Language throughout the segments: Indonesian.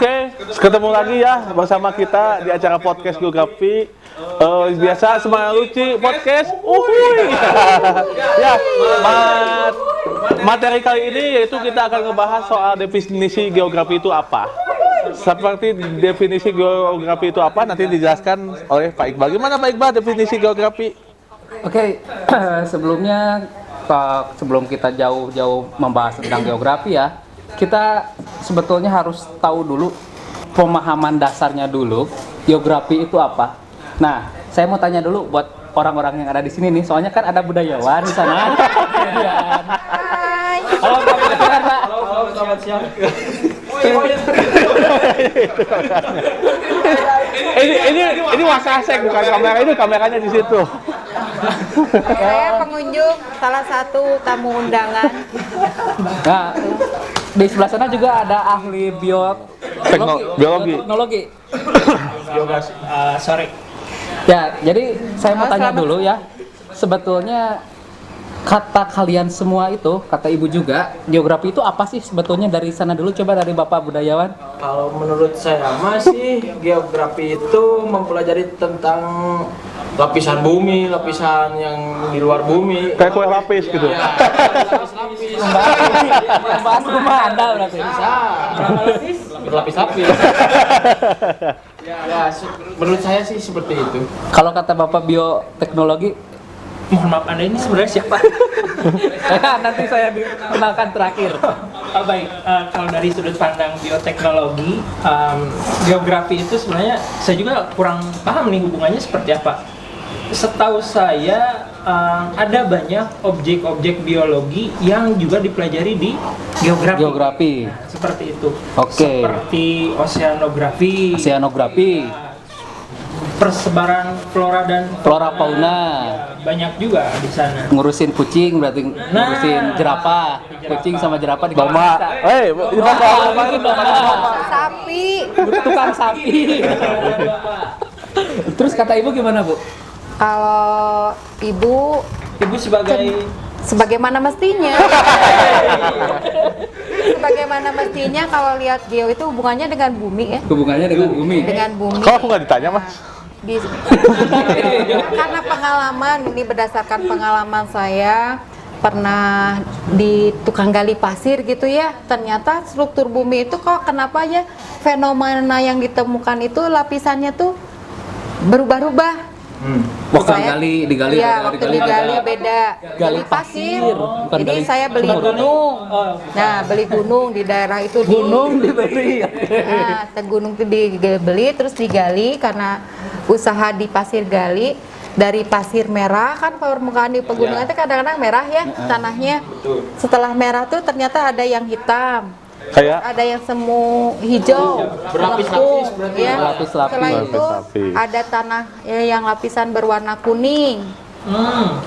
Oke, ketemu lagi ya bersama kita di acara podcast geografi. Biasa semangat lucu podcast. Ya, materi kali ini yaitu kita akan ngebahas soal definisi geografi itu apa. Seperti definisi geografi itu apa nanti dijelaskan oleh Pak Iqbal. Gimana Pak Iqbal definisi geografi? Oke, sebelum kita jauh-jauh membahas tentang geografi ya, kita sebetulnya harus tahu dulu pemahaman dasarnya dulu, geografi itu apa. Nah, saya mau tanya dulu buat orang-orang yang ada di sini nih, soalnya kan ada budayawan di sana. Hai. Halo, Pak. Halo, selamat siang. Ini wasasek bukan kamera, ini kameranya di situ. Saya pengunjung salah satu tamu undangan. Nah, di sebelah sana juga ada ahli Biologi. teknologi. Biogas, sore. Ya, jadi saya mau tanya Selamat. dulu ya. Sebetulnya kata kalian semua itu, kata ibu juga, geografi itu apa sih sebetulnya dari sana dulu? Coba dari Bapak budayawan. Kalau menurut saya masih geografi itu mempelajari tentang lapisan bumi, lapisan yang di luar bumi. Kayak kue lapis gitu. Ya, lapis-lapis. Bahas rumah Anda berarti. Bisa. Berlapis-lapis. Ya, menurut saya sih seperti itu. Kalau kata Bapak bioteknologi, Mohon maaf, Anda ini sebenarnya siapa? nanti saya dikenalkan terakhir. Baik, kalau dari sudut pandang bioteknologi, geografi itu sebenarnya saya juga kurang paham nih hubungannya seperti apa. Setahu saya ada banyak objek-objek biologi yang juga dipelajari di geografi. Geografi. Seperti itu. Oke. Seperti oceanografi, Oceanografi, persebaran flora dan flora fauna. banyak juga di sana. Ngurusin kucing berarti ngurusin jerapah. Kucing sama jerapah di Domba. Sapi. Tukang sapi. Terus kata ibu gimana, Bu? Kalau ibu Ibu sebagai sebagaimana mestinya. Sebagaimana mestinya kalau lihat geo itu hubungannya dengan bumi ya. Hubungannya dengan bumi. Dengan bumi. Kok aku nggak ditanya, Mas? Karena pengalaman ini berdasarkan pengalaman saya pernah di tukang gali pasir gitu ya, ternyata struktur bumi itu kok kenapa ya fenomena yang ditemukan itu lapisannya tuh berubah-ubah. Waktu Saya- digali Iya, beda, waktu digali beda. Gali pasir. bukan Jadi gali saya beli sumur. gunung. Nah, beli gunung di daerah itu Gunung dibeli. Nah, gunung itu dibeli terus digali karena usaha di pasir gali dari pasir merah kan permukaan di pegunungan itu kadang-kadang merah ya tanahnya. Setelah merah tuh ternyata ada yang hitam. Kayak Ada yang semu hijau, Berlapis-lapis melengkung, berarti. ya. Berlapis-lapis. Setelah itu Berlapis-lapis. ada tanah yang lapisan berwarna kuning.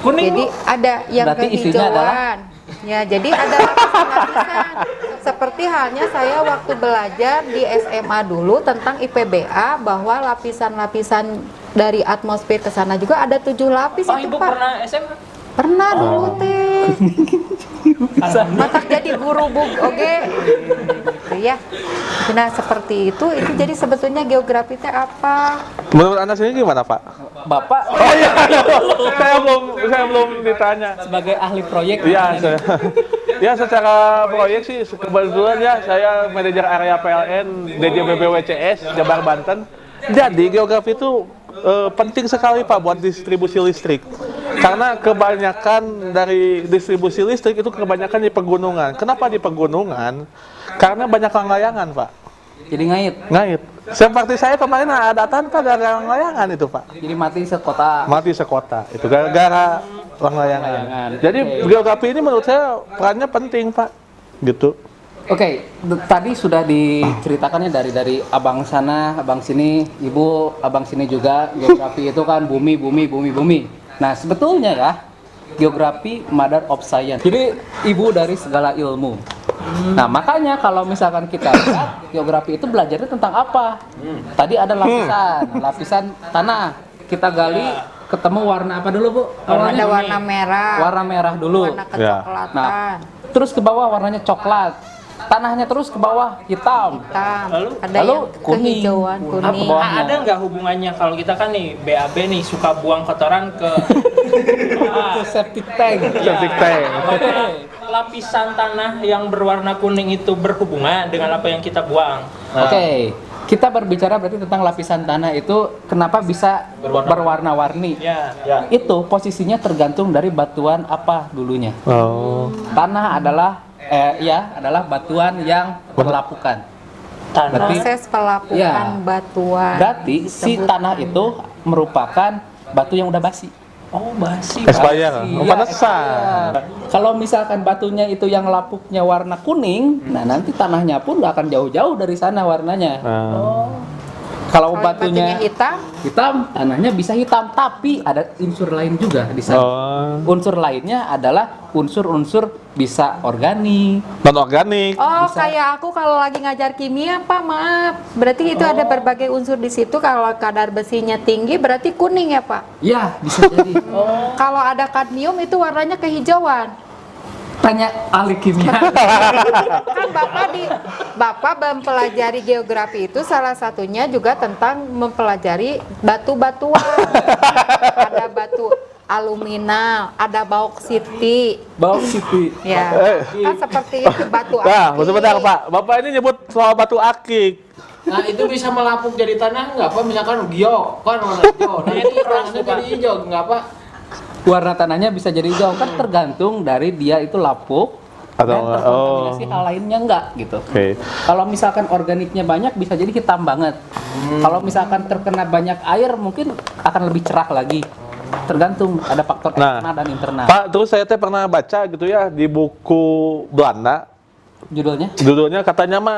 kuning. Jadi ada yang Berarti isinya kehijauan. Ya, jadi ada lapisan-lapisan. Seperti halnya saya waktu belajar di SMA dulu tentang IPBA bahwa lapisan-lapisan dari atmosfer ke sana juga ada 7 lapis Oh, itu, Ibu Pak. pernah SMA? Pernah dulu teh. Mata jadi guru bug, oke. Ya. Nah, seperti itu jadi sebetulnya geografi teh apa? menurut Anda sendiri gimana, Pak? Bapak Oh iya, saya belum ditanya. sebagai ahli proyek. Iya, ya secara proyek sih kebetulan ya saya manajer area PLN DJBBWCS Jabar Banten. Jadi geografi itu penting sekali Pak buat distribusi listrik. Karena kebanyakan dari distribusi listrik itu kebanyakan di pegunungan. Kenapa di pegunungan? Karena banyak layangan, Pak. Jadi ngait. Ngait. Seperti saya kemarin ada tanpa gara-gara layangan itu, Pak. Jadi mati sekota. Mati sekota. Itu gara-gara layangan. Layangan. Jadi Oke. geografi ini menurut saya perannya penting, Pak. Gitu. Oke, tadi sudah diceritakannya dari abang sana, abang sini, ibu, abang sini juga. Geografi itu kan bumi. Nah, sebetulnya ya, geografi mother of science. Jadi ibu dari segala ilmu. Nah, makanya kalau misalkan kita lihat geografi itu belajarnya tentang apa? Tadi ada lapisan tanah. Kita gali, ketemu warna apa dulu, Bu? Ada warna merah. Warna merah dulu. Warna Ya. kecoklatan. Nah, terus ke bawah warnanya coklat. tanahnya terus ke bawah hitam. Hitam. Lalu? Ada Lalu yang kuning. kehijauan Apa kuning. bawahnya? Ada nggak hubungannya kalau kita kan nih BAB nih suka buang kotoran ke Itu septic tank. Septic tank. Oke. Lapisan tanah yang berwarna kuning itu berhubungan dengan apa yang kita buang. Oke, kita berbicara berarti tentang lapisan tanah itu kenapa bisa berwarna-warni. Ya. Itu posisinya tergantung dari batuan apa dulunya. Oh. Tanah adalah batuan yang berlapukan. Tanah. Berarti Proses pelapukan Ya. batuan. berarti si tanah itu merupakan batu yang udah basi. Oh, basi. Expired. Basi, Oh, ya, pantesan. expired. Kalau misalkan batunya itu yang lapuknya warna kuning, nah nanti tanahnya pun nggak akan jauh-jauh dari sana warnanya. Kalau Kalau batunya hitam, hitam, tanahnya bisa hitam, tapi ada unsur lain juga di sana. Oh. Unsur lainnya adalah unsur-unsur bisa organik. Non-organik. oh kayak aku kalau lagi ngajar kimia Pak, maaf. Berarti itu ada berbagai unsur di situ. Kalau kadar besinya tinggi berarti kuning ya Pak. Ya, bisa jadi. Kalau ada kadmium itu warnanya kehijauan. Tanya ahli kimia. Kan Bapak mempelajari geografi itu salah satunya juga tentang mempelajari batu-batuan. Ada batu aluminal, ada bauksiti. Bauksiti. Ya, kan seperti itu batu Nah, akik. bentar Pak. Bapak ini nyebut soal batu akik. Nah itu bisa melapuk jadi tanah nggak apa? Misalkan hijau kan warna hijau. Nah itu rasanya jadi hijau nggak apa? Warna tanahnya bisa jadi hijau kan tergantung dari dia itu lapuk Atau dan enggak? terkontaminasi hal lainnya enggak gitu. Oke. Kalau misalkan organiknya banyak bisa jadi hitam banget. Kalau misalkan terkena banyak air mungkin akan lebih cerah lagi. Tergantung ada faktor Nah, eksternal dan internal. Pak, terus saya teh pernah baca gitu ya di buku Belanda, Judulnya? judulnya katanya mah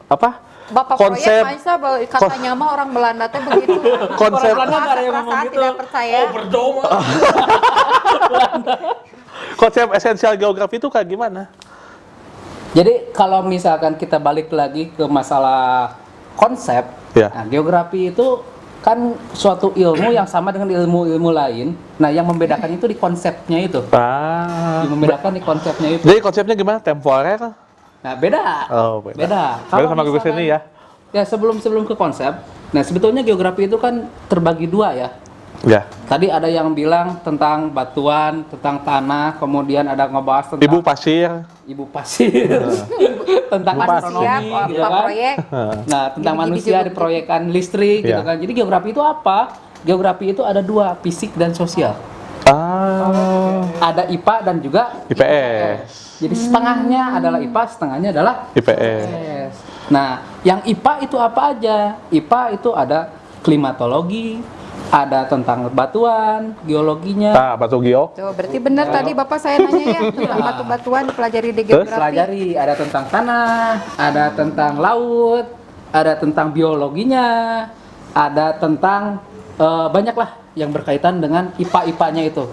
apa? Bapak Konsep- proyek masa katanya mah orang Belanda teh begitu. Konsep- Orang Belanda nggak ada yang ngomong perasaan gitu. tidak percaya. Berdoma. Konsep esensial geografi itu kayak gimana? Jadi kalau misalkan kita balik lagi ke masalah konsep, Ya. nah, geografi itu kan suatu ilmu yang sama dengan ilmu-ilmu lain. Nah, yang membedakan itu di konsepnya itu. Yang membedakan di konsepnya itu. Jadi konsepnya gimana? Temporer? Nah, beda. Oh, beda. Beda. Beda sama Google misalkan- sini ya. Ya, sebelum ke konsep. Nah, sebetulnya geografi itu kan terbagi dua ya. Ya. Tadi ada yang bilang tentang batuan, tentang tanah, kemudian ada ngebahas tentang Ibu pasir. ibu pasir, tentang Ibu pasir. astronomi, Siap, gitu Pak kan. proyek. Nah, tentang Gini-gini manusia juga di proyekan listrik, gitu Iya. kan. Jadi geografi itu apa? Geografi itu ada dua, fisik dan sosial. Ada IPA dan juga IPS. Jadi setengahnya adalah IPA, setengahnya adalah IPS. Nah, yang IPA itu apa aja? IPA itu ada klimatologi, ada tentang batuan, geologinya. Nah, batu geo. Tuh, berarti benar tadi Bapak saya nanya ya tentang batu-batuan dipelajari di Terus geografi. Pelajari, ada tentang tanah, ada tentang laut, ada tentang biologinya, ada tentang banyak lah yang berkaitan dengan IPA-IPA-nya itu.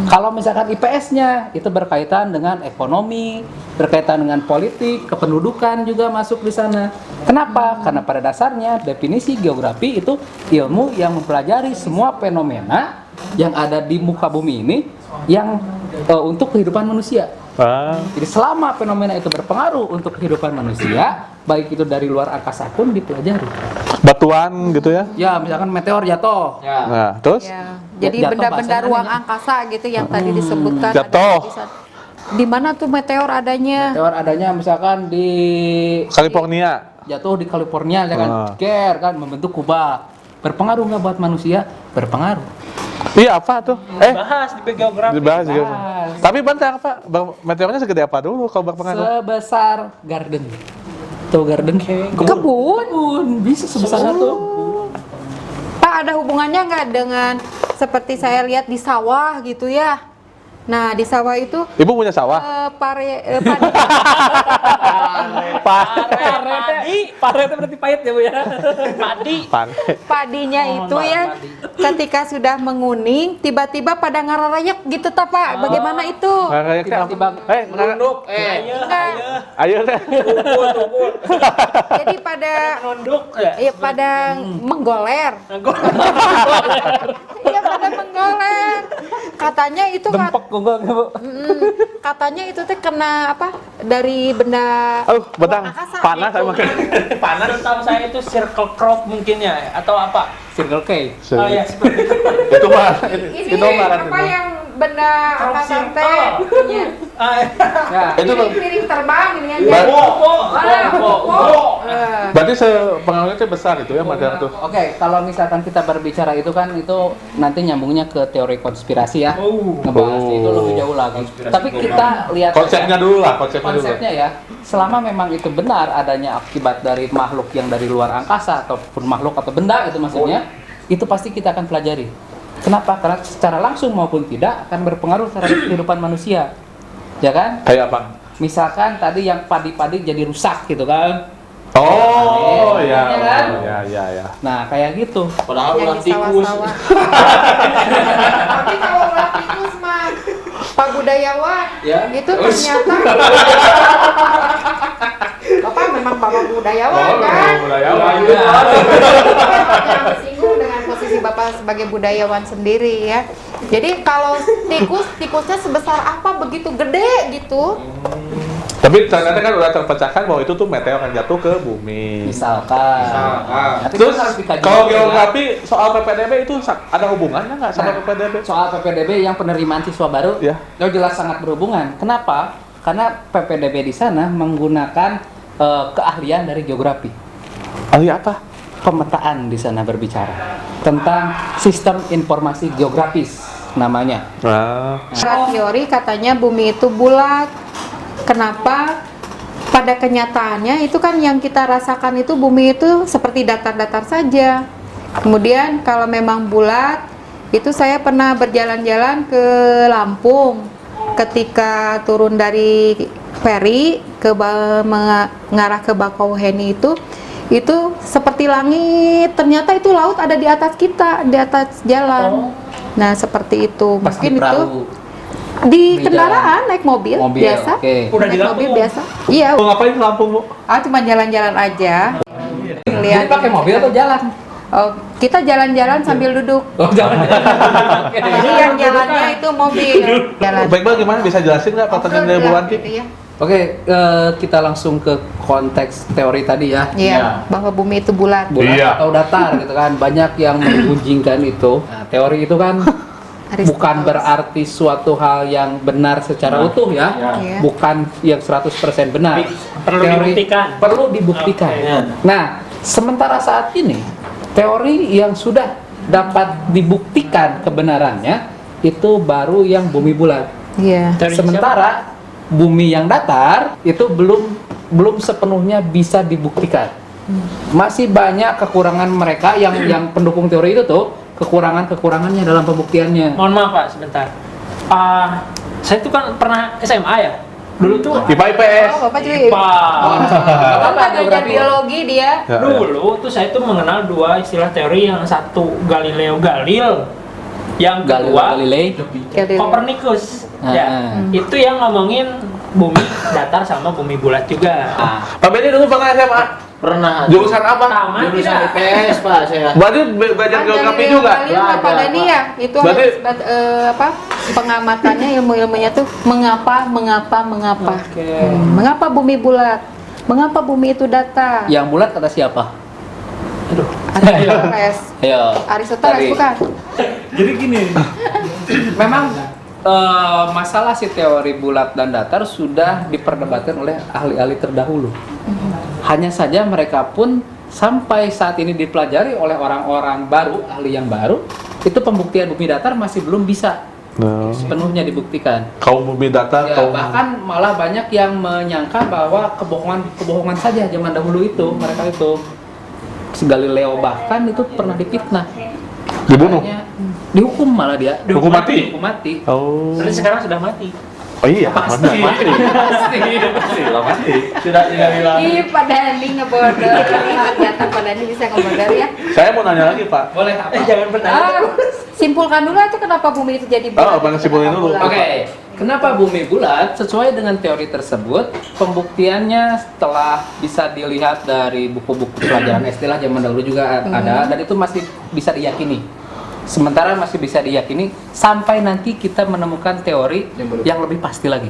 Kalau misalkan IPS-nya itu berkaitan dengan ekonomi, berkaitan dengan politik, kependudukan juga masuk di sana. Kenapa? Karena pada dasarnya definisi geografi itu ilmu yang mempelajari semua fenomena yang ada di muka bumi ini yang untuk kehidupan manusia. Jadi selama fenomena itu berpengaruh untuk kehidupan manusia, baik itu dari luar angkasa pun dipelajari. Batuan gitu ya. Ya, misalkan meteor jatuh. Ya. Nah, terus Ya, jadi Jatuh benda-benda bahasanya ruang aneh. angkasa gitu yang tadi disebutkan. ada Jatuh. di sana. Di mana tuh meteor adanya? Meteor adanya misalkan di California. jatuh di California, ya kan, ker kan membentuk kubah. Berpengaruh nggak buat manusia? Berpengaruh. Iya, apa tuh? Bahas di geografi. Dibahas juga. Bahas. Tapi bentar, Pak. Meteornya segede apa dulu kalau berpengaruh? Sebesar garden. Tuh garden kebun bisa sebesar itu. Pak, ada hubungannya nggak dengan seperti saya lihat di sawah gitu ya? Nah, di sawah itu Ibu punya sawah? padi. Pare itu berarti pahit ya, Bu ya. Padi. Padinya Mohon itu maaf, ya padi. ketika sudah menguning tiba-tiba pada ngararayek gitu ta Pak. Bagaimana itu? Kayak Tiba-tiba Nunduk, Enggak. Ayo deh. Jadi pada Nunduk ya. ya pada menggoler. Iya pada menggoler. Katanya itu dempek Google Bu. Katanya itu teh kena apa? Dari benda Bentar, angkasa. panas saya makan. Panas. Tahu saya itu circle crop mungkin ya atau apa? Circle K. Oh ya seperti itu. Itu mah, Ini itu mah apa yang benda Crop angkasa circle. teh? Iya. Ya. itu tuh. Piring terbang ini aja. Berarti pengaruhnya itu besar itu ya Madang tuh. Oke, kalau misalkan kita berbicara itu kan itu nanti nyambungnya ke teori konspirasi ya. Ngebahas itu lebih jauh lagi. Tapi kita lihat Konsepnya dulu lah, konsepnya dulu. konsepnya ya. Selama memang itu benar adanya akibat dari makhluk yang dari luar angkasa ataupun makhluk atau benda itu maksudnya, itu pasti kita akan pelajari. Kenapa? Karena secara langsung maupun tidak akan berpengaruh terhadap kehidupan manusia. Ya kan? Kayak apa? Misalkan tadi yang padi-padi jadi rusak gitu kan. Oh, Iya kan? ya. Nah, kayak gitu. Padahal Yang ulah di tikus. sawah-sawah. Tapi kalau ulah tikus mah Pak Budayawan, Ya. itu ternyata Bapak memang Bapak Budayawan kan? Yang disinggung dengan posisi Bapak sebagai budayawan sendiri ya. Jadi kalau tikusnya sebesar apa begitu gede gitu. Tapi ternyata kan udah terpecahkan bahwa itu tuh meteor yang jatuh ke bumi. Misalkan. Tapi Terus kan harus dikaji kalau juga. geografi soal PPDB itu ada hubungannya nggak sama Nah, PPDB? soal PPDB yang penerimaan siswa baru, Ya. itu jelas sangat berhubungan. Kenapa? Karena PPDB di sana menggunakan keahlian dari geografi. Ahli apa? Pemetaan di sana berbicara tentang sistem informasi geografis namanya. Nah, Secara teori katanya bumi itu bulat. Kenapa? Pada kenyataannya itu kan yang kita rasakan itu bumi itu seperti datar-datar saja. Kemudian kalau memang bulat, itu saya pernah berjalan-jalan ke Lampung. Ketika turun dari feri mengarah ke Bakauheni itu seperti langit. Ternyata itu laut ada di atas kita, di atas jalan. Nah, seperti itu. Pas Mungkin di itu perahu. di Di kendaraan naik mobil, biasa. Oke. Udah di Naik Lampung, mobil Bu? biasa. Iya. mau ngapain ke Lampung, Bu? Cuma jalan-jalan aja. Jadi Lihat pakai mobil atau jalan? Oh, kita jalan-jalan sambil duduk. Oh, jalan. Oke. Jadi yang jalannya itu mobil. Jalan. Baik-baik gimana bisa jelasin nggak pertanyaan dari Bu Wanti? Gitu ya. Oke, kita langsung ke konteks teori tadi ya. Iya, bahwa bumi itu bulat. Bulat Iya. atau datar gitu kan. Banyak yang menggunjingkan itu. Nah, teori itu kan bukan berarti suatu hal yang benar secara utuh ya. Iya. Bukan yang 100% benar. Perlu dibuktikan. Perlu dibuktikan. Oke. Nah, sementara saat ini teori yang sudah dapat dibuktikan kebenarannya itu baru yang bumi bulat. Iya. Teori Sementara bumi yang datar itu belum sepenuhnya bisa dibuktikan. Masih banyak kekurangan mereka yang pendukung teori itu tuh, kekurangannya dalam pembuktiannya. Mohon maaf Pak, sebentar. Saya tuh kan pernah SMA ya. Dulu tuh IPA IPS. Oh, Bapak juga. Pak. Bapak belajar biologi dia. Ya, ya. Dulu tuh saya tuh mengenal dua istilah teori, yang satu Galileo Galil, yang kedua Galilei. Copernicus. Ya, Ah. itu yang ngomongin bumi datar sama bumi bulat juga. Ah, Pak Benny dulu pernah SMA? Pernah. Jurusan apa? Taman Jurusan tidak? IPS Pak saya. Berarti belajar geografi juga? Bapak Belajar, Dani Pak. ya, itu Berarti- harus apa? Pengamatannya ilmunya tuh mengapa. Oke. Mengapa bumi bulat? Mengapa bumi itu datar? yang bulat kata siapa? Aristoteles. Ayo. Aristoteles Tadi. bukan? Memang masalah si teori bulat dan datar sudah diperdebatkan oleh ahli-ahli terdahulu. Hanya saja mereka pun sampai saat ini dipelajari oleh orang-orang baru, ahli yang baru, itu pembuktian bumi datar masih belum bisa Nah, sepenuhnya dibuktikan. kaum bumi datar, Ya, kaum bahkan malah banyak yang menyangka bahwa kebohongan saja zaman dahulu itu, mereka itu si Galileo bahkan itu pernah dipitnah. dibunuh. Makanya dihukum malah dia. Hukum mati? Dihukum mati. Oh. Tapi sekarang sudah mati. Oh iya, Pasti. mati. Mati. Sudah tidak hilang. Ih, Pak Dani ngebodor. Ternyata Pak Dani bisa ngebodor ya. Saya mau nanya lagi, Pak. Boleh apa? Jangan benar. Simpulkan dulu itu kenapa bumi itu jadi bulat. Oh, simpulin dulu. Kenapa bulat? Oke, kenapa bumi bulat? Sesuai dengan teori tersebut, pembuktiannya setelah bisa dilihat dari buku-buku pelajaran SD lah zaman dahulu juga ada, dan itu masih bisa diyakini. Sementara masih bisa diyakini sampai nanti kita menemukan teori yang lebih pasti lagi.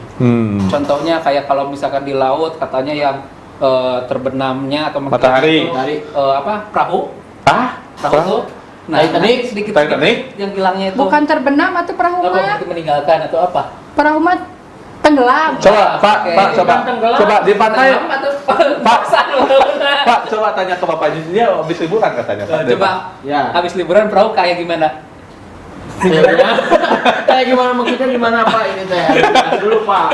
Contohnya kayak kalau misalkan di laut katanya yang terbenamnya atau Matahari. itu, perahu Perahu? itu. Nah, Titanic? sedikit Titanic? yang hilangnya itu Bukan terbenam atau perahu apa, mah? berarti meninggalkan atau apa? Perahu mah tenggelam. Coba, Pak, Oke. Pak, coba. Tenggelam. Coba di pantai. Tenggelam atau Pak. pasang. Pak, coba tanya ke bapaknya, dia habis liburan katanya. Pak. Coba Ya. habis liburan perahu kayak gimana? Kayak gimana maksudnya gimana Pak ini teh? Dulu Pak.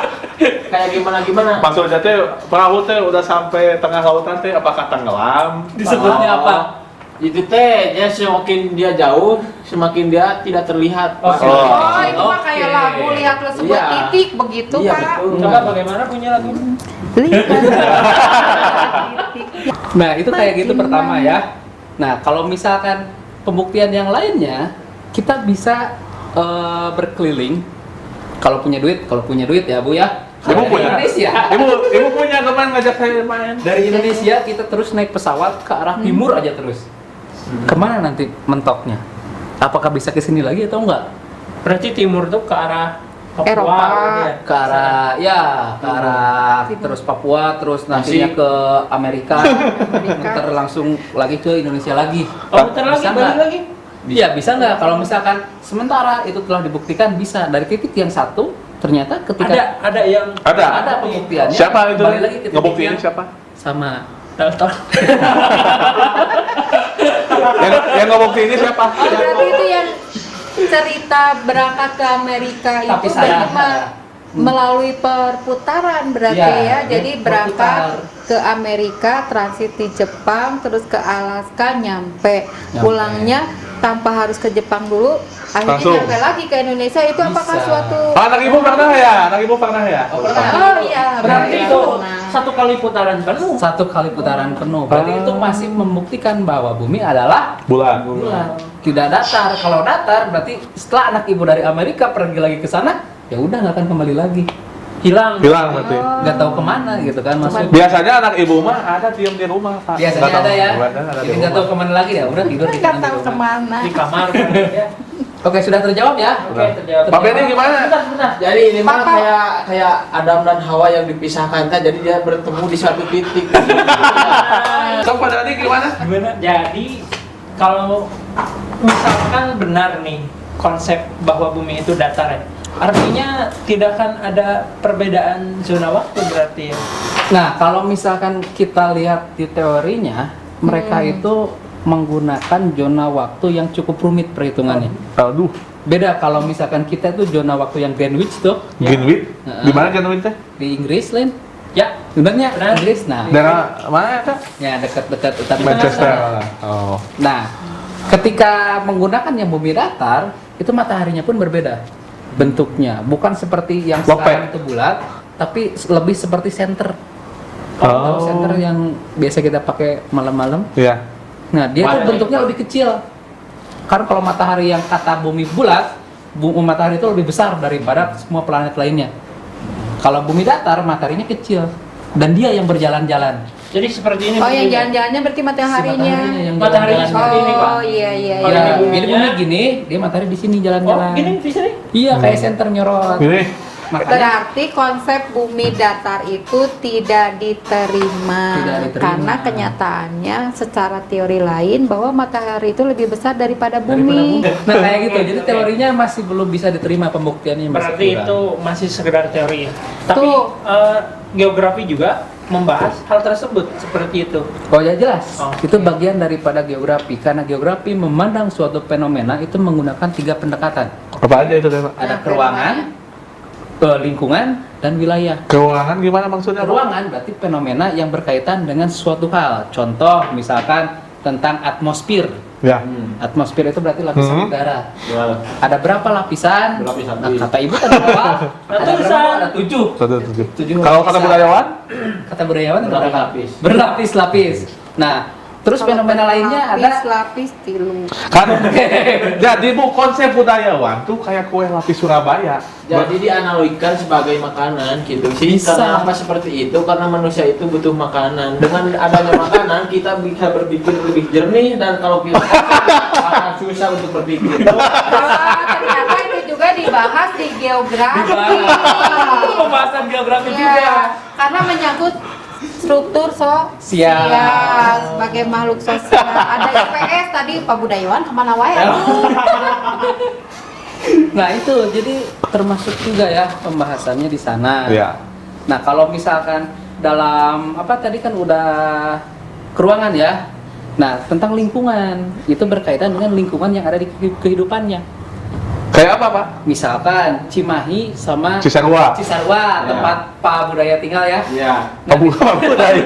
Kayak gimana? Maksudnya teh perahu teh udah sampai tengah lautan teh apakah tenggelam? Disebutnya Oh, apa? Itu teh, ya semakin dia jauh, semakin dia tidak terlihat. Pak. Oh. Oh, itu mah kayak Oke. lagu lihatlah sebuah Iya. titik begitu, Iya, Pak. betul. Coba bagaimana punya lagu? Lihat. Titik. Nah, itu kayak gitu pertama ya. Nah, kalau misalkan pembuktian yang lainnya, kita bisa berkeliling. Kalau punya duit ya Bu ya. Ibu Dari punya? Indonesia. Ibu punya kemarin ngajak saya main. Dari Indonesia kita terus naik pesawat ke arah timur aja terus. Kemana nanti mentoknya? Apakah bisa ke sini lagi atau enggak? Berarti timur tuh ke arah Papua. Eropa. ya. Ke arah terus Papua, terus nantinya Masih. ke Amerika, muter langsung lagi ke Indonesia lagi. Oh, bentar lagi, Bisa balik nggak? lagi. Iya, bisa nggak kalau misalkan sementara itu telah dibuktikan bisa dari titik yang satu ternyata ketika Ada yang ada pembuktiannya. Siapa itu? Kembali lagi ke titik Ngebuktiin yang siapa? sama. Dalton. Yang ngebuktiin ini siapa? Oh, berarti itu yang cerita berangkat ke Amerika Tapi itu saya- berarti melalui perputaran berarti Ya, ya. Jadi berputar. berangkat ke Amerika, transit di Jepang, terus ke Alaska, nyampe. Pulangnya tanpa harus ke Jepang dulu, akhirnya Langsung. nyampe lagi ke Indonesia. Itu apakah Bisa. suatu Anak ibu pernah ya? Anak ibu pernah ya? Oh, pernah. Oh iya, Berarti iya, itu pernah. satu kali putaran penuh. Satu kali putaran penuh. Berarti itu masih membuktikan bahwa bumi adalah Bulan. bulat. Tidak datar. Kalau datar berarti setelah anak ibu dari Amerika pergi lagi ke sana, ya udah nggak akan kembali lagi. Hilang. Hilang berarti. Nggak tahu kemana gitu kan maksudnya. Biasanya anak ibu mah ada diem di rumah, Pak. Biasanya Nggak tahu. ada ya. Biasanya ada di Jadi nggak tahu rumah. kemana lagi ya. Udah tidur di Nggak kanan tahu di rumah. kemana. Di kamar kan, ya. Oke, sudah terjawab ya. Oke, terjawab. Pak Benny gimana? Bentar. Jadi ini mah Papa. kayak Adam dan Hawa yang dipisahkan teh, jadi dia bertemu di suatu titik. Sok Pak Dani gimana? Gimana? Jadi kalau misalkan benar nih konsep bahwa bumi itu datar ya, artinya tidak akan ada perbedaan zona waktu berarti ya. Nah, kalau misalkan kita lihat di teorinya, mereka itu menggunakan zona waktu yang cukup rumit perhitungannya. Aduh, Beda kalau misalkan kita tuh zona waktu yang Greenwich tuh Greenwich? Heeh. Di mana Greenwich teh? di Inggris, Lin. Ya, Sebenarnya Benar. Inggris. Nah, Daerah mana itu? ya dekat-dekat utara. Manchester. Oh. Nah, ketika menggunakan yang bumi datar, itu mataharinya pun berbeda bentuknya. Bukan seperti yang Lope. sekarang itu bulat, tapi lebih seperti senter. Tahu Oh. senter yang biasa kita pakai malam-malam. Iya. Nah, dia tuh Mana bentuknya lebih kecil. Karena kalau matahari yang kata bumi bulat, matahari itu lebih besar daripada semua planet lainnya. Kalau bumi datar, mataharinya kecil. Dan dia yang berjalan-jalan. jadi seperti ini. Oh, yang bumi. jalan-jalannya berarti Si mataharinya. yang Mataharinya jalan-jalan. seperti ini, Pak. Oh iya iya Kalau iya. Ya, ini jadi buminya- bumi gini, dia matahari di sini Oh, jalan-jalan. gini di sini. Iya, kayak senter nyorot. Ini Makanya Berarti konsep bumi datar itu tidak diterima, Tidak diterima. karena kenyataannya secara teori lain bahwa matahari itu lebih besar daripada bumi. Nah, kayak gitu. Jadi Oke. teorinya masih belum bisa diterima, pembuktiannya masih Berarti kurang. itu masih sekedar teori ya. Tapi Tuh. geografi juga membahas hal tersebut seperti itu. Oh ya jelas, Oke. itu bagian daripada geografi. Karena geografi memandang suatu fenomena itu menggunakan 3 pendekatan. apa aja itu teh, Pak? Ada Nah, keruangan, lingkungan, dan wilayah. Keuangan gimana maksudnya, Pak? Keruangan berarti fenomena yang berkaitan dengan suatu hal. Contoh misalkan tentang atmosfer. Ya. Atmosfer itu berarti lapisan udara. Ada berapa lapisan? Berlapisan. Nah, kata ibu tadi awal ada berapa? Ada 7. Satu, tujuh. 7 Kalau kata budayawan? Kata budayawan ada berapa? Berlapis. Berlapis-lapis. Nah, terus fenomena lainnya ada lapis tilu. Kan jadi Bu, konsep budayawan tuh kayak kue lapis Surabaya. Jadi dianalogikan sebagai makanan gitu sih. Bisa. Kenapa seperti itu? Karena manusia itu butuh makanan. Dengan adanya makanan kita bisa berpikir lebih jernih, dan kalau kita makan susah untuk berpikir. Ternyata itu juga dibahas di geografi. Itu pembahasan geografi juga. Ya, karena menyangkut struktur sosial sebagai makhluk sosial. Ada IPS tadi Pak Budayawan kemana wae? Nah itu jadi termasuk juga ya pembahasannya di sana. Iya. Nah kalau misalkan dalam apa tadi kan udah keruangan ya. Nah tentang lingkungan itu berkaitan dengan lingkungan yang ada di kehidupannya. Kayak apa, Pak? Misalkan Cimahi sama Cisarua. Cisarua tempat Pak Budaya tinggal ya. Iya. Budaya.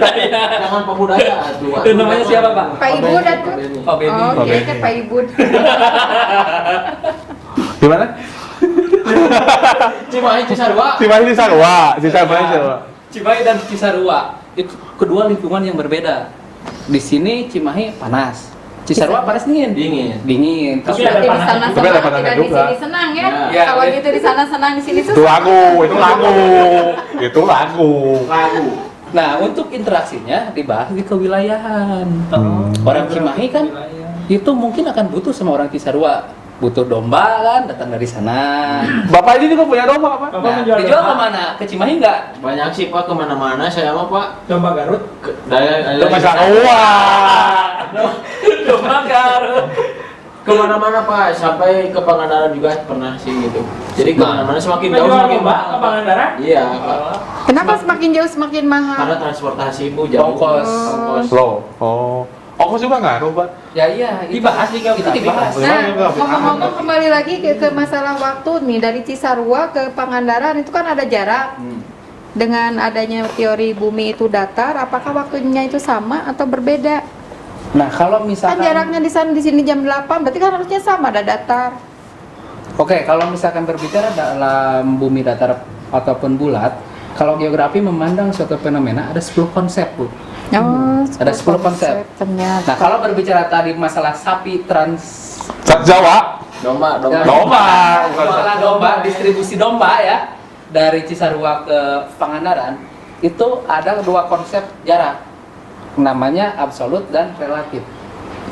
Jangan pebudaya tuh. Itu namanya siapa Pak? Pak Ibu dan Pak Beni. Oh, Pak iya Beni. kan Pak Ibu. Gimana? Cimahi Cisarua. Cimahi Cisarua. Cisarua. Cimahi dan Cisarua itu kedua lingkungan yang berbeda. Di sini Cimahi panas, Cisarua panas dingin. Dingin. Terus Tapi ada Berarti di panasnya. sana Tapi ada senang, panasnya tidak di juga. sini senang ya. Ya. Kalau gitu di sana senang, di sini Itu susah. lagu. Itu lagu. Lagu. Nah, untuk interaksinya dibahas di kewilayahan. Orang Cimahi kan itu mungkin akan butuh sama orang Cisarua. Butuh domba kan, datang dari sana. Bapak ini juga punya domba, Pak. Bapak Nah, menjual dijual domba. kemana? Ke Cimahi nggak? Banyak sih Pak kemana-mana saya mah Pak. Domba Garut. Domba Cisarua. Domba Garut. Kemana-mana Pak, sampai ke Pangandaran juga pernah sih gitu. Jadi kemana-mana semakin jauh Menjual semakin domba mahal. ke Pangandaran? Iya Pak. Kenapa semakin jauh semakin mahal? Karena transportasi Bu jauh. Ongkos. Loh. Oh. Ongkos juga ngaruh, Pak. Ya iya, Dibahas di itu geografi. dibahas. Nah, ngomong-ngomong kembali lagi ke masalah waktu nih, dari Cisarua ke Pangandaran itu kan ada jarak. Dengan adanya teori bumi itu datar, apakah waktunya itu sama atau berbeda? Nah, kalau Kan misalkan jaraknya di sana di sini jam 8, berarti kan harusnya sama, ada datar. Oke, kalau misalkan berbicara dalam bumi datar ataupun bulat, kalau geografi memandang suatu fenomena ada 10 konsep, Bu. Oh, Ada 10 konsep. ternyata. Nah, kalau berbicara tadi masalah sapi trans Jawa. Domba. Domba. masalah domba, distribusi domba ya dari Cisarua ke Pangandaran, itu ada dua konsep jarak. Namanya absolut dan relatif.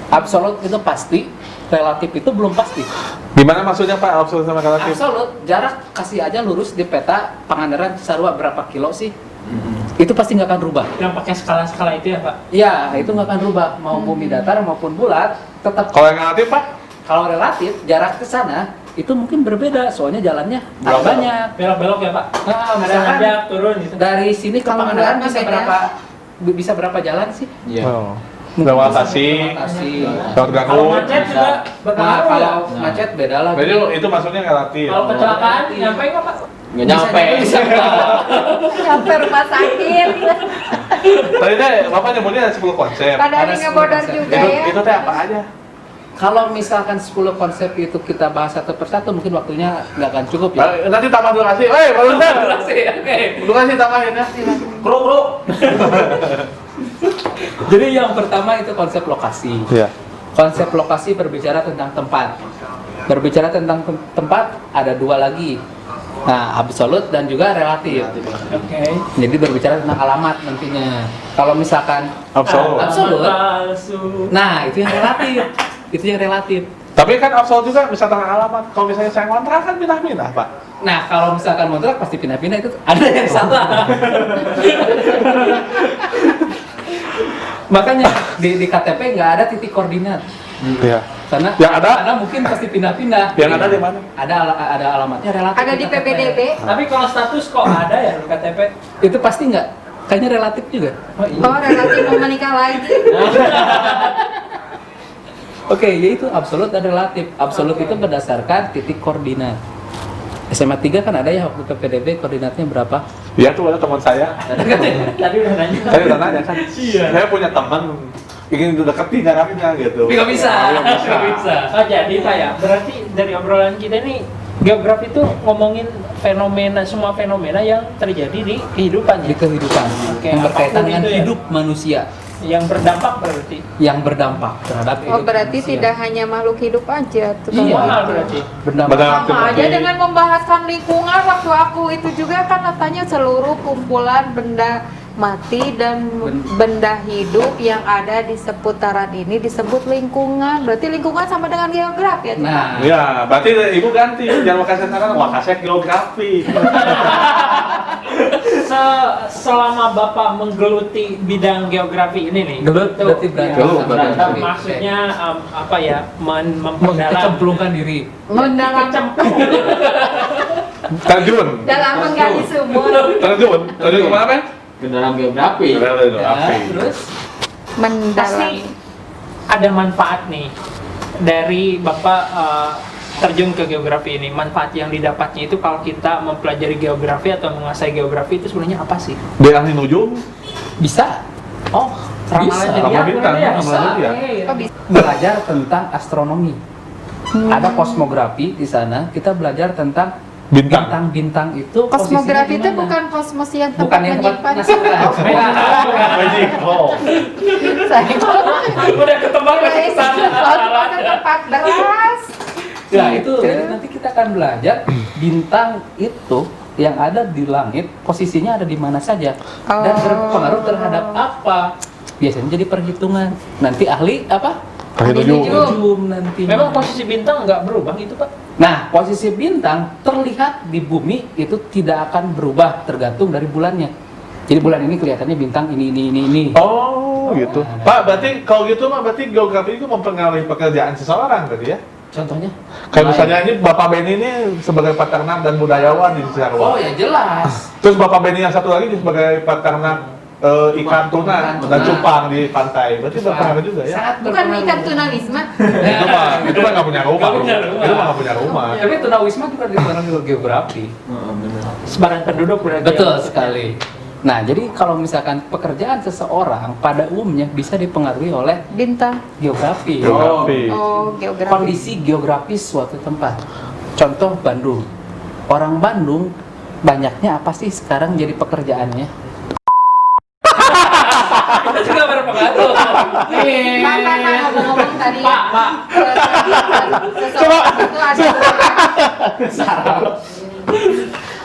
Absolut itu pasti, relatif itu belum pasti. Gimana maksudnya, Pak? Absolut sama relatif? Absolut, jarak kasih aja lurus di peta Pangandaran Cisarua berapa kilo sih? Itu pasti nggak akan rubah. Yang pakai skala-skala itu ya Pak? Ya, itu nggak akan rubah. Mau bumi datar maupun bulat, tetap. Kalau yang relatif, Pak? Kalau relatif, jarak ke sana itu mungkin berbeda. Soalnya jalannya ada Berapa? banyak. Belok-belok ya Pak? Nah, Ada misalkan nanjak, turun gitu. dari sini ke Kalau Pangandaran bulat bisa beda. bisa berapa jalan sih? Iya. Oh. Lewat Tasik. Tasik. Lewat Kalau Garut. macet juga Nah, berpengaruh ya? kalau macet beda lagi. Jadi itu maksudnya relatif. Kalau kecelakaan nyampe nggak Pak? Nggak nyampe. Bisa. Sampai rumah sakit. Tadi teh Bapak nyebutnya ada 10 konsep. Pada Ada ini ngebodor 10 juga Itu ya. itu teh apa aja? Kalau misalkan 10 konsep itu kita bahas satu persatu, mungkin waktunya nggak akan cukup ya. Nanti tambah durasi. Pak Lunter. Oke. Durasi tambahin ya. Bro. Jadi yang pertama itu konsep lokasi. Iya. Konsep lokasi berbicara tentang tempat. Berbicara tentang tempat ada dua lagi. Nah, absolut dan juga relatif. Oke. Jadi berbicara tentang alamat nantinya. Kalau misalkan Absolut. Absolut. Palsu. Nah, itu yang relatif. Itu yang relatif. Tapi kan absolut juga bisa tentang alamat. Kalau misalnya saya ngontrak kan pindah-pindah, Pak. Nah, kalau misalkan kontrak pasti pindah-pindah itu ada yang salah. Makanya di KTP nggak ada titik koordinat. Iya. Karena Yang ada? karena mungkin pasti pindah-pindah. Yang ada di mana? Ada alamatnya relatif. Ada di KTP. PPDB. Tapi kalau status kok ada ya di KTP? Itu pasti nggak. Kayaknya relatif juga. Oh iya. Oh, relatif mau menikah lagi. Oke, yaitu absolut dan relatif. Absolut itu berdasarkan titik koordinat. SMA 3 kan ada ya waktu PPDB koordinatnya berapa? Iya tuh ada teman saya. Tadi udah nanya. Saya udah nanya kan. Iya. Saya punya teman ingin deketin jaraknya gitu. Tapi nggak bisa. Nggak bisa. Oh jadi Pak ya, berarti dari obrolan kita ini geografi itu ngomongin fenomena, semua fenomena yang terjadi di kehidupan Di ya? kehidupan Oke, yang berkaitan apapun dengan itu ya. hidup manusia Yang berdampak berarti. yang berdampak terhadap Oh, hidup berarti manusia. tidak hanya makhluk hidup aja. tuh. Iya. Semua hal berarti. Berdampak. Berdampak. Sama aja dengan membahaskan lingkungan, waktu aku itu juga kan katanya seluruh kumpulan benda mati dan benda hidup yang ada di seputaran ini disebut lingkungan. Berarti lingkungan sama dengan geografi ya? Pak? Nah, Ya, berarti ibu ganti, jangan Wakaset sekarang, Wakaset geografi. Selama Bapak menggeluti bidang geografi ini nih. gelut tuh, berarti berarti. Gelut, berarti. maksudnya apa ya? Memperdalam Mengecemplungkan diri. Mendalam Terjun, dalam menggali sumur, terjun kemana apa? Ke dalam geografi. Geografi. Terus pasti mendalam. ada manfaat nih dari Bapak terjun ke geografi ini. Manfaat yang didapatnya itu kalau kita mempelajari geografi atau menguasai geografi itu sebenarnya apa sih? Dia ahli nujum, bisa Oh, ramalan Bisa. jadi Ramal apa bintang, ya? ramalan dia. Kok bisa? belajar tentang astronomi. Ada kosmografi di sana, kita belajar tentang Bintang. bintang-bintang itu Kosmografi itu posisinya di mana. bukan kosmos yang bukan tempat yang tempat menyimpan. NASA. Magic. Oh. Saya Udah ketebak masih kesana. kosmos tempat deras. Ya itu jadi nanti kita akan belajar bintang itu yang ada di langit posisinya ada di mana saja dan Oh. berpengaruh terhadap apa. Biasanya jadi perhitungan. Nanti ahli apa? Ahli nujum. Nujum nanti. Memang posisi bintang nggak berubah gitu Pak? Nah, posisi bintang terlihat di bumi itu tidak akan berubah tergantung dari bulannya. Jadi bulan ini kelihatannya bintang ini. Oh, gitu. Pak, berarti kalau gitu mah berarti geografi itu mempengaruhi pekerjaan seseorang tadi ya? Contohnya? Kayak misalnya ini Bapak Benny ini sebagai peternak dan budayawan di Oh Cisarua. ya jelas. Terus Bapak Benny yang satu lagi sebagai peternak ikan tuna dan cupang di pantai. Berarti berpengaruh juga ya? Sangat Bukan berpengaruh. ikan tunawisma. Itu mah nggak punya rumah. Nggak punya rumah. Itu mah nggak punya rumah. Tapi tunawisma juga dipengaruhi oleh geografi. Sebaran penduduk berarti. Betul ya? sekali. Nah, jadi kalau misalkan pekerjaan seseorang pada umumnya bisa dipengaruhi oleh Bintang. geografi. Geografi. Oh, geografi. Kondisi geografis suatu tempat. Contoh Bandung. Orang Bandung banyaknya apa sih sekarang jadi pekerjaannya? Itu juga berpengaruh. Pak, ngomong-ngomong tadi. Pak. Seseorang itu ada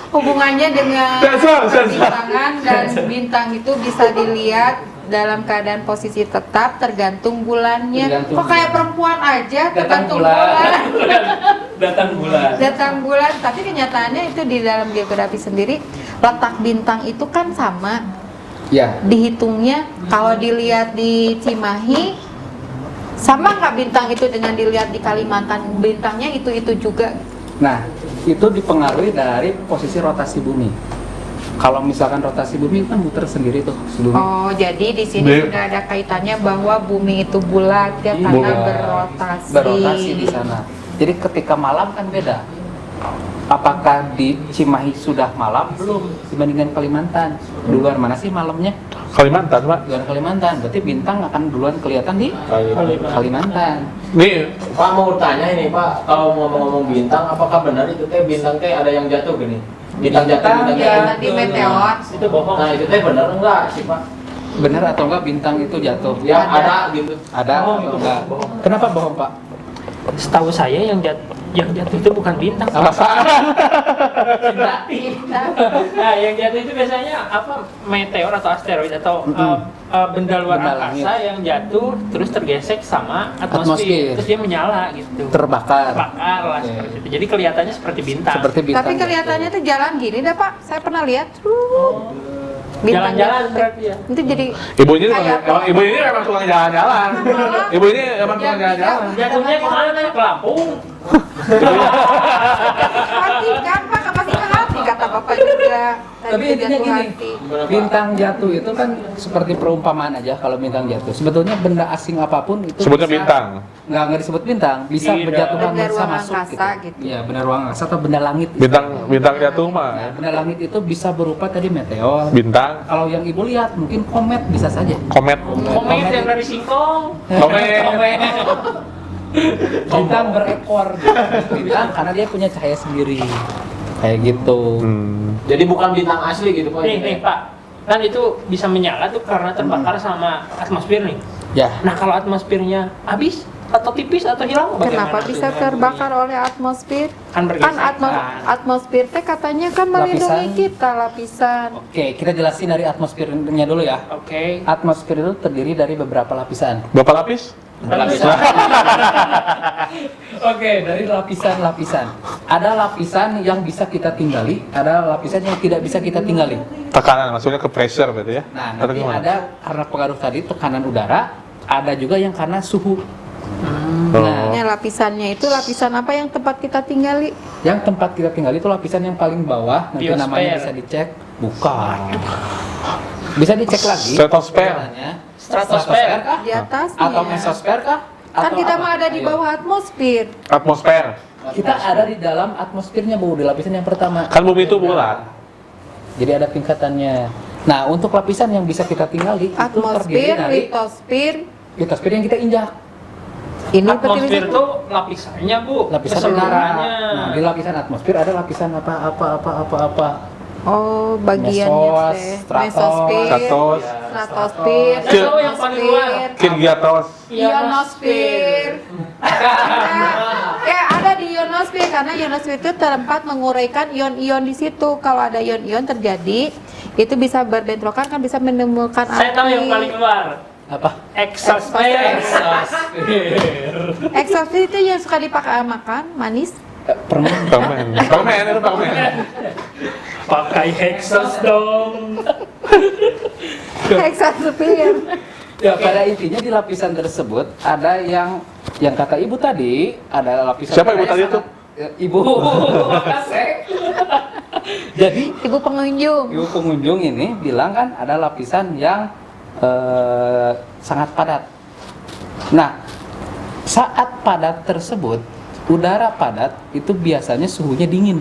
hubungannya dengan perbintangan dan bintang itu bisa dilihat dalam keadaan posisi tetap tergantung bulannya. Tergantung Kok kayak perempuan aja Datang tergantung bulan. bulan. Datang bulan. Datang bulan, tapi kenyataannya itu di dalam geografi sendiri letak bintang itu kan sama. Ya. Dihitungnya kalau dilihat di Cimahi sama nggak bintang itu dengan dilihat di Kalimantan, bintangnya itu juga. Nah, itu dipengaruhi dari posisi rotasi bumi. Kalau misalkan rotasi bumi kan muter sendiri tuh si bumi. Oh, jadi di sini sudah ada kaitannya bahwa bumi itu bulat ya karena Bulat. berrotasi. Berrotasi di sana. Jadi ketika malam kan beda. Apakah di Cimahi sudah malam belum dibandingkan Kalimantan? Duluan mana sih malamnya? Kalimantan, Pak. Duluan Kalimantan. Berarti bintang akan duluan kelihatan di Kalimantan. Nih, Pak mau tanya ini Pak, kalau ngomong-ngomong bintang, apakah benar itu teh bintang teh ada yang jatuh gini? Bintang jatuh, bintang Bintang jatuh. Di meteor. Itu bohong. Nah itu teh benar enggak sih Pak? Benar atau enggak bintang itu jatuh? Yang ada gitu. Ada Bohong, atau itu enggak? bohong. Kenapa bohong, Pak? Setahu saya yang jatuh itu bukan bintang. Nah, yang jatuh itu biasanya apa? Meteor atau asteroid atau benda luar Benda angkasa langit. yang jatuh terus tergesek sama Atmosfer. atmosfer. Terus dia menyala gitu. Terbakar. Terbakar lah Oke. seperti itu. Jadi kelihatannya seperti bintang. Seperti bintang. Tapi kelihatannya tuh jalan gini dah Pak, saya pernah lihat. Bintang Jalan-jalan jatuh. berarti ya. Itu jadi ibu ini Kayak emang ibu ini memang tukang jalan-jalan. Ibu ini emang tukang Yang jalan-jalan. Jatuhnya kemana? Ke Lampung. hati kan Pak, pasti ke hati kata Bapak juga. Tapi Tadi intinya jatuh gini, hati. bintang jatuh itu kan seperti perumpamaan aja kalau bintang jatuh. Sebetulnya benda asing apapun itu Sebutnya bisa- bintang. nggak disebut bintang, bisa Tidak. berjatuhan Benda bisa ruang masuk angkasa gitu. Iya, benda ruang angkasa atau benda langit. Bintang jatuh mah. Nah, benda langit itu bisa berupa tadi meteor. Bintang, Kalau yang ibu lihat mungkin komet bisa saja. komet. Komet yang dari singkong. Komet. Bintang berekor. Bintang karena dia punya cahaya sendiri. Kayak gitu. Jadi bukan bintang asli gitu Pak. Nih Pak, kan itu bisa menyala tuh karena terbakar sama atmosfer nih. Ya, Nah kalau atmosfernya habis, atau tipis atau hilang? Kenapa Bagaimana bisa tuh? terbakar oleh atmosfer? Kan bergesekan. Atmosfer teh katanya kan melindungi Lapisan. kita lapisan. Oke, kita jelasin dari atmosfernya dulu ya. Oke. Atmosfer itu terdiri dari beberapa lapisan. Berapa lapis? Lapisan. Oke, dari lapisan-lapisan. Ada lapisan yang bisa kita tinggali, ada lapisan yang tidak bisa kita tinggali. Tekanan, maksudnya ke pressure berarti ya? Nah, Atau nanti gimana? ada karena pengaruh tadi tekanan udara, ada juga yang karena suhu. Oh. Nah, lapisannya itu lapisan apa yang tempat kita tinggali? Yang tempat kita tinggali itu lapisan yang paling bawah, nanti Biosfer. namanya bisa dicek. Bukan. Bisa dicek lagi. Stratosfer. Namanya. Stratosfer. Kah? Di atasnya. Atau mesosfer kah? Kan Atau kita apa? mah ada di Ayo. bawah atmosfer. Atmosfer. Kita ada di dalam atmosfernya, Bu, di lapisan yang pertama. Kan bumi itu bulat. Jadi ada tingkatannya. Nah, untuk lapisan yang bisa kita tinggali itu terdiri Atmosfer, dari litosfer. litosfer yang kita injak. Ini Atmosfer berarti itu lapisannya, Bu. Lapisan udara. Keseluruhannya. Nah, di lapisan atmosfer ada lapisan apa. Oh, bagiannya Mesos, teh. stratos, Mesosfer, Stratos. stratosfer, Itu yang paling luar. atmosfer, Kirgiatos. ionosfer. Ya, ada di ionosfer karena ionosfer itu tempat menguraikan ion-ion di situ. Kalau ada ion-ion terjadi, itu bisa berbentrokan kan bisa menimbulkan api. Saya tahu yang paling luar. Apa? Exosfer. Exosfer itu yang suka dipakai makan, manis. Permen. Permen. Permen itu permen. Pakai hexos dong. Exosfer. Ya, pada intinya di lapisan tersebut ada yang kata ibu tadi ada lapisan. Siapa ibu tadi itu? Ibu. Asik. Jadi Ibu pengunjung. ibu pengunjung ini bilang kan ada lapisan yang sangat padat. Nah, saat padat tersebut, udara padat itu biasanya suhunya dingin.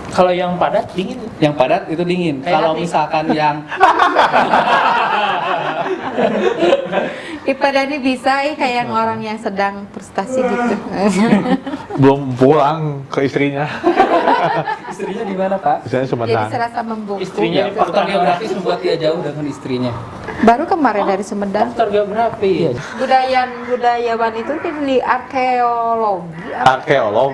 Kalau yang padat dingin. Yang padat itu dingin. Kayak Kalau hati. misalkan yang Ipada ini bisa kayak orang yang sedang frustasi gitu. Belum pulang ke istrinya. istrinya di mana, Pak? Istrinya Jadi Sumedang. serasa membungkuk. Istrinya gitu. Faktor geografis membuat dia jauh dengan istrinya. Baru kemarin dari Sumedang. Faktor geografi. Budayawan itu kan di arkeologi. Arkeolog.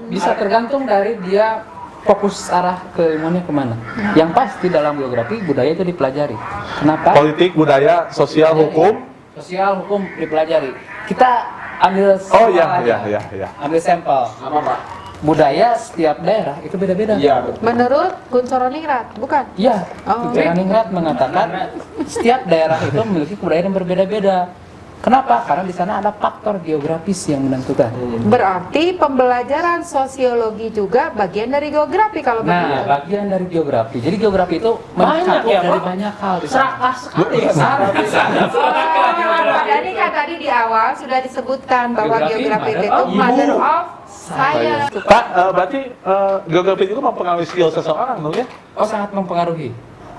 Bisa tergantung dari dia fokus arah keilmuannya kemana. Yang pasti dalam geografi budaya itu dipelajari. Kenapa? Politik, budaya, sosial, hukum. Sosial hukum dipelajari. Kita ambil Oh sampel iya, aja. iya. Ambil sampel. Apa Pak? Budaya setiap daerah itu beda-beda. Iya betul. Menurut Gunsoroningrat, bukan? Iya. Oh. Ningrat mengatakan setiap daerah itu memiliki kebudayaan yang berbeda-beda. Kenapa? Karena di sana ada faktor geografis yang menentukan. Berarti pembelajaran sosiologi juga bagian dari geografi kalau begitu. Nah, bagian dari geografi. Jadi geografi itu Banyak mencakup ya, dari Pak? banyak hal. di sana. Serakah sekali ya. Jadi kan tadi di awal sudah disebutkan bahwa Geografi, geografi mother itu of mother of science. Pak, berarti geografi itu mempengaruhi skill seseorang dong ya? Oh, sangat mempengaruhi.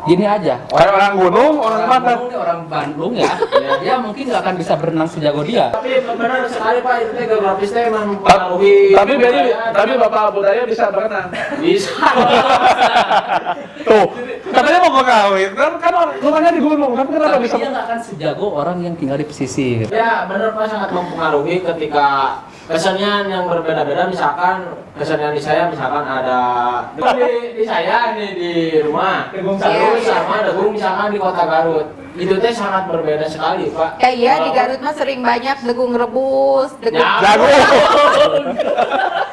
Gini aja. Kayak orang gunung, orang mana? Bandung, orang Bandung ya, dia mungkin nggak akan bisa berenang sejago dia. Tapi benar sekali Pak, itu teh geografis teh memang mempengaruhi. Tapi budaya. tapi Bapak budaya bisa berenang. Bisa. Tuh, katanya mau mempengaruhi. Kan rumahnya di gunung, tapi kenapa Tapi bisa? dia nggak akan sejago orang yang tinggal di pesisir. Ya benar Pak, sangat mempengaruhi ketika kesenian yang berbeda-beda. Misalkan kesenian di saya misalkan ada di saya nih di rumah terus sama degung misalkan di kota Garut, itu teh sangat berbeda sekali Pak. Iya di Garut mah sering banyak degung rebus, degung Ya, Jago.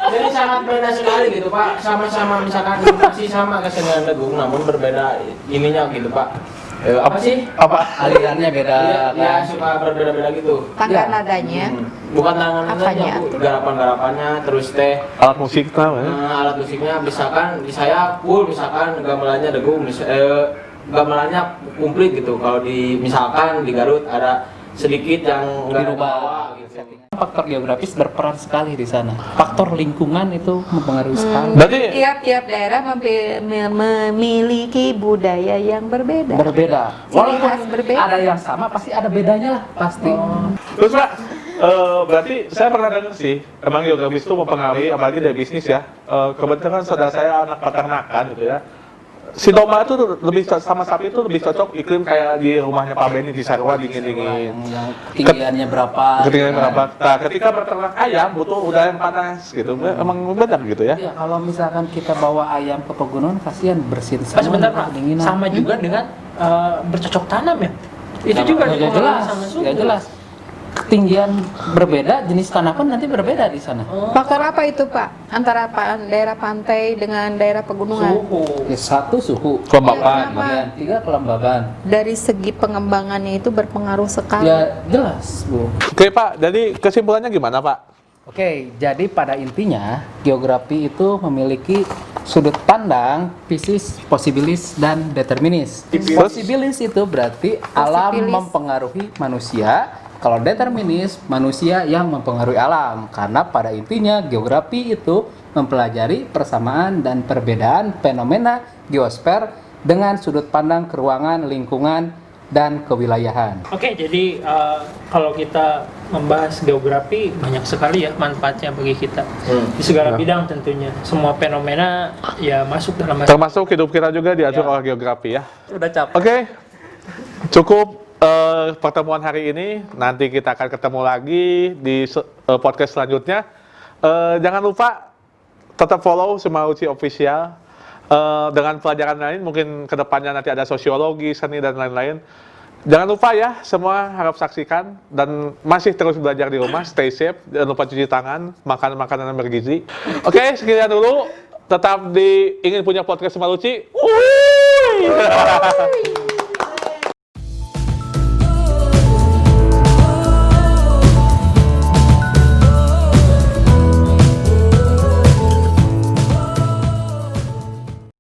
jadi sangat beda sekali gitu Pak. Sama-sama misalkan masih sama kesenian degung namun berbeda ininya gitu Pak. Apa sih? Apa? Alirannya beda Ya, kan. suka berbeda-beda gitu. tangga Ya. nadanya. Bukan tangan Apanya saja, Bu. Garapan-garapannya terus teh Alat musik tahu ya? alat musiknya misalkan di saya full, misalkan gamelannya degung, gamelannya komplit gitu. Kalau di misalkan di Garut ada sedikit yang nggak Dirubah. dibawa gitu. Faktor geografis berperan sekali di sana. Faktor lingkungan itu mempengaruhi sekali. Berarti Tiap-tiap daerah memiliki budaya yang berbeda. Berbeda. Ciri khas berbeda. ada yang sama, pasti ada bedanya lah, pasti. terus Pak, berarti saya pernah dengar sih, emang geografis itu mempengaruhi apalagi dari bisnis ya. Kebetulan saudara saya anak peternakan gitu ya. si domba itu lebih sama sapi itu lebih cocok iklim kayak di rumahnya Pak Benny di Sarwa dingin-dingin. Yang ketinggiannya berapa? Ketinggian berapa? Nah, ketika berternak ayam butuh udara yang panas gitu. Emang benar gitu ya. Ya, kalau misalkan kita bawa ayam ke pegunungan, kasihan bersin Mas sebentar Pak, kedinginan. sama juga dengan bercocok tanam ya? Itu Ya, juga ya dipengaruhi jelas, sama suhu. ya jelas. Ketinggian berbeda, jenis tanah pun nanti berbeda di sana. Faktor apa itu Pak? Antara daerah pantai dengan daerah pegunungan? Suhu. Ya, satu suhu, Kelembapan. kemudian 3 kelembaban. Dari segi pengembangannya itu berpengaruh sekali. Ya jelas, Bu. Oke Pak, jadi kesimpulannya gimana Pak? Oke, jadi pada intinya geografi itu memiliki sudut pandang fisis, posibilis, dan determinis. Posibilis itu berarti alam Posibilis. mempengaruhi manusia. Kalau determinis, manusia yang mempengaruhi alam. Karena pada intinya geografi itu mempelajari persamaan dan perbedaan fenomena geosfer dengan sudut pandang keruangan, lingkungan, dan kewilayahan. Oke, jadi kalau kita membahas geografi banyak sekali ya manfaatnya bagi kita di segala bidang tentunya. Semua fenomena ya masuk dalam Termasuk hidup kita juga diatur oleh geografi ya. Udah capek. Oke, cukup pertemuan hari ini. Nanti kita akan ketemu lagi di podcast selanjutnya. Jangan lupa tetap follow Semauci Official. Dengan pelajaran lain, mungkin kedepannya nanti ada sosiologi, seni, dan lain-lain. Jangan lupa ya, semua harap saksikan. Dan masih terus belajar di rumah, stay safe. Jangan lupa cuci tangan, makan makanan yang bergizi. Oke, sekian dulu. Tetap ingin punya podcast Semauci. Wuih!